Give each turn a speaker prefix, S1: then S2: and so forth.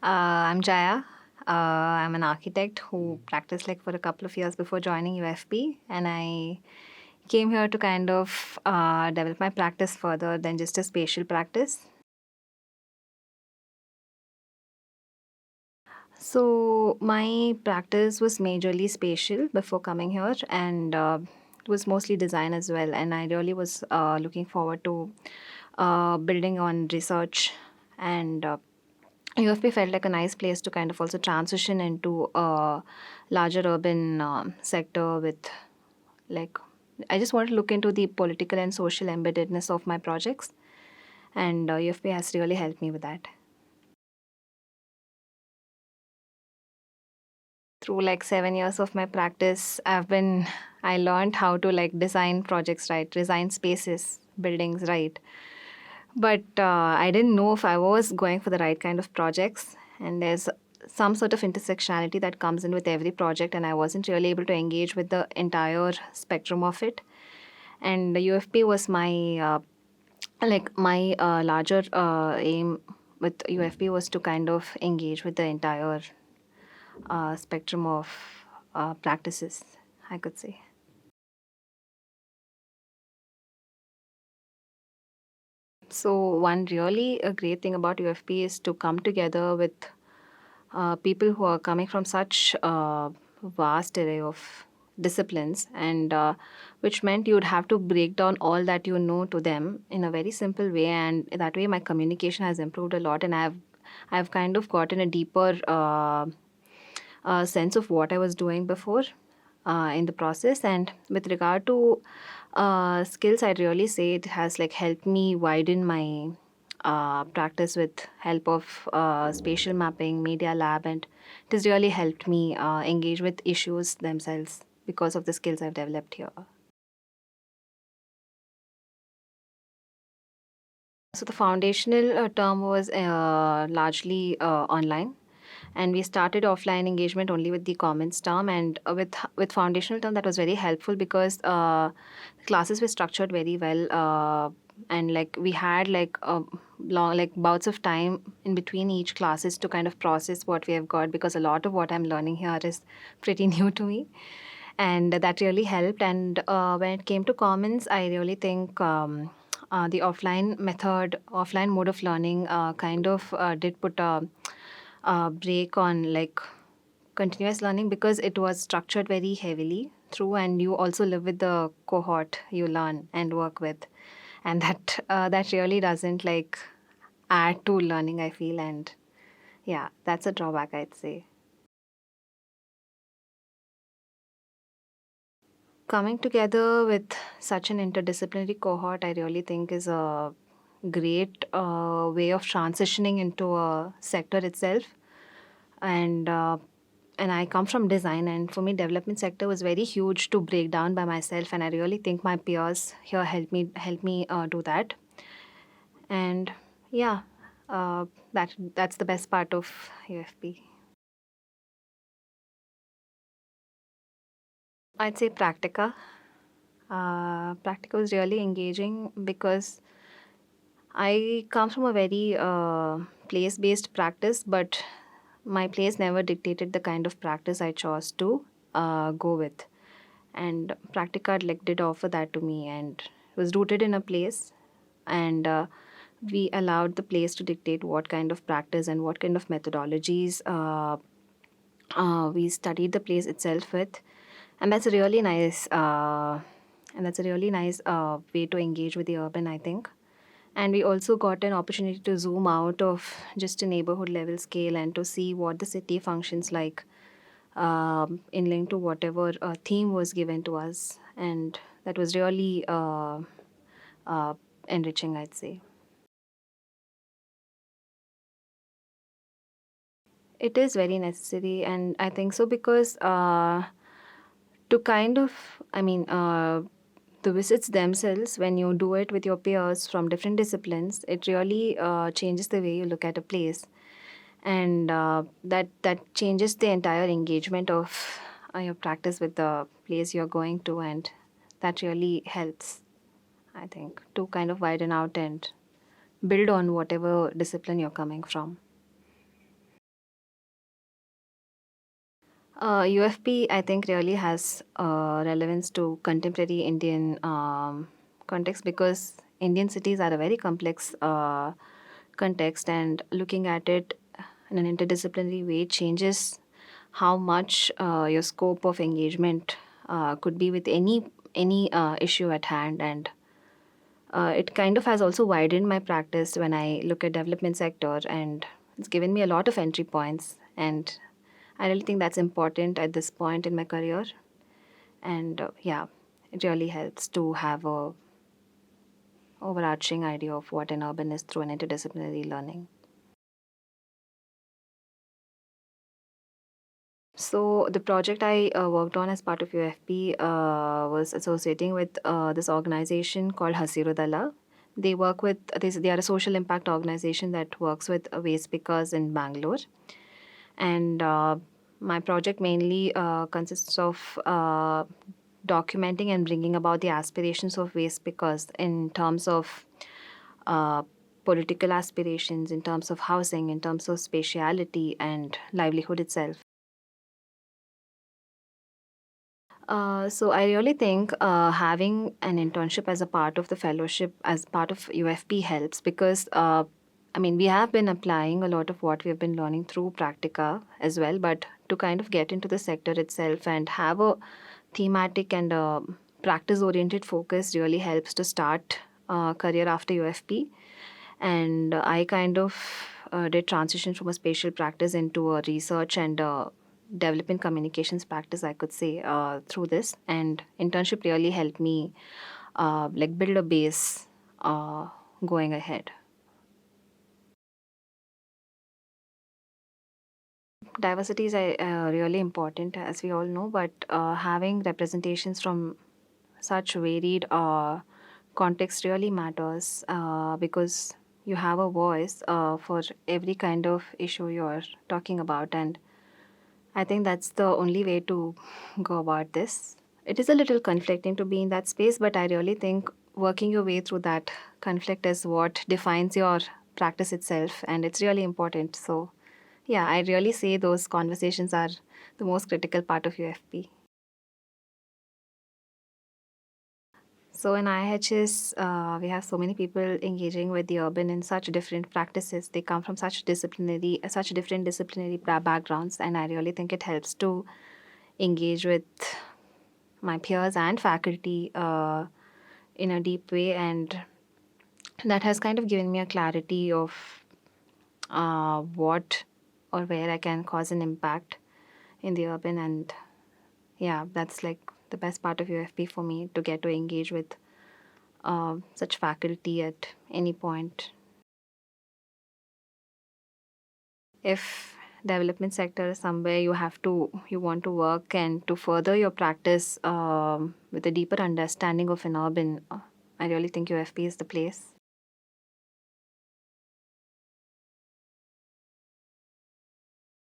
S1: I'm Jaya. I'm an architect who practiced for a couple of years before joining UFP, and I came here to kind of develop my practice further than just a spatial practice. So my practice was majorly spatial before coming here, and it was mostly design as well. And I really was looking forward to building on research and UFP felt like a nice place to kind of also transition into a larger urban sector with like I just want to look into the political and social embeddedness of my projects, and UFP has really helped me with that. Through 7 years of my practice, I learned how to design projects right, design spaces, buildings right. But I didn't know if I was going for the right kind of projects. And there's some sort of intersectionality that comes in with every project, and I wasn't really able to engage with the entire spectrum of it. And the UFP was my larger aim with UFP was to kind of engage with the entire spectrum of practices, I could say. So one really a great thing about UFP is to come together with people who are coming from such vast array of disciplines, and which meant you would have to break down all that you know to them in a very simple way, and that way my communication has improved a lot, and I've kind of gotten a deeper sense of what I was doing before in the process. And with regard to skills, I'd really say it has helped me widen my practice with help of spatial mapping, media lab, and it has really helped me engage with issues themselves because of the skills I've developed here. So the foundational term was largely online, and we started offline engagement only with the comments term, and with foundational term that was very helpful because classes were structured very well, and we had long bouts of time in between each classes to kind of process what we have got, because a lot of what I'm learning here is pretty new to me, and that really helped. And when it came to commons, I really think the offline mode of learning kind of did put a break on continuous learning, because it was structured very heavily through, and you also live with the cohort you learn and work with, and that really doesn't add to learning, I feel. And yeah, that's a drawback, I'd say. Coming together with such an interdisciplinary cohort, I really think is a great way of transitioning into a sector itself. And and I come from design, and for me, development sector was very huge to break down by myself. And I really think my peers here help me do that. And yeah, that's the best part of UFP. I'd say Practica. Practica was really engaging because I come from a very place-based practice, but my place never dictated the kind of practice I chose to go with. And Practica did offer that to me, and it was rooted in a place, and we allowed the place to dictate what kind of practice and what kind of methodologies we studied the place itself with, and that's a really nice way to engage with the urban, I think. And we also got an opportunity to zoom out of just a neighborhood level scale and to see what the city functions like in link to whatever theme was given to us. And that was really uh, enriching, I'd say. It is very necessary, and I think so because to kind of, I mean, the visits themselves, when you do it with your peers from different disciplines, it really changes the way you look at a place, and that changes the entire engagement of your practice with the place you're going to, and that really helps, I think, to kind of widen out and build on whatever discipline you're coming from. UFP, I think, really has relevance to contemporary Indian context because Indian cities are a very complex context, and looking at it in an interdisciplinary way changes how much your scope of engagement could be with any issue at hand. And it kind of has also widened my practice when I look at development sector, and it's given me a lot of entry points. And I really think that's important at this point in my career. And yeah, it really helps to have a overarching idea of what an urban is through an interdisciplinary learning. So the project I worked on as part of UFP was associating with this organization called Hasiru Dala. They work with they are a social impact organization that works with waste pickers in Bangalore, and my project mainly consists of documenting and bringing about the aspirations of waste pickers in terms of uh, political aspirations, in terms of housing, in terms of spatiality and livelihood itself. So I really think having an internship as a part of the fellowship, as part of UFP helps because I mean we have been applying a lot of what we have been learning through Practica as well, but to kind of get into the sector itself and have a thematic and practice-oriented focus really helps to start career after UFP. And I kind of did transition from a spatial practice into a research and development communications practice, I could say, through this. And internship really helped me like build a base going ahead. Diversity is really important, as we all know, but having representations from such varied context really matters because you have a voice for every kind of issue you're talking about, and I think that's the only way to go about this. It is a little conflicting to be in that space, but I really think working your way through that conflict is what defines your practice itself, and it's really important. So, yeah, I really say those conversations are the most critical part of UFP. So in IIHS, we have so many people engaging with the urban in such different practices. They come from such different disciplinary backgrounds, and I really think it helps to engage with my peers and faculty in a deep way, and that has kind of given me a clarity of what or where I can cause an impact in the urban. And yeah, that's like the best part of UFP for me to get to engage with such faculty at any point. If development sector is somewhere you want to work and to further your practice with a deeper understanding of an urban, I really think UFP is the place.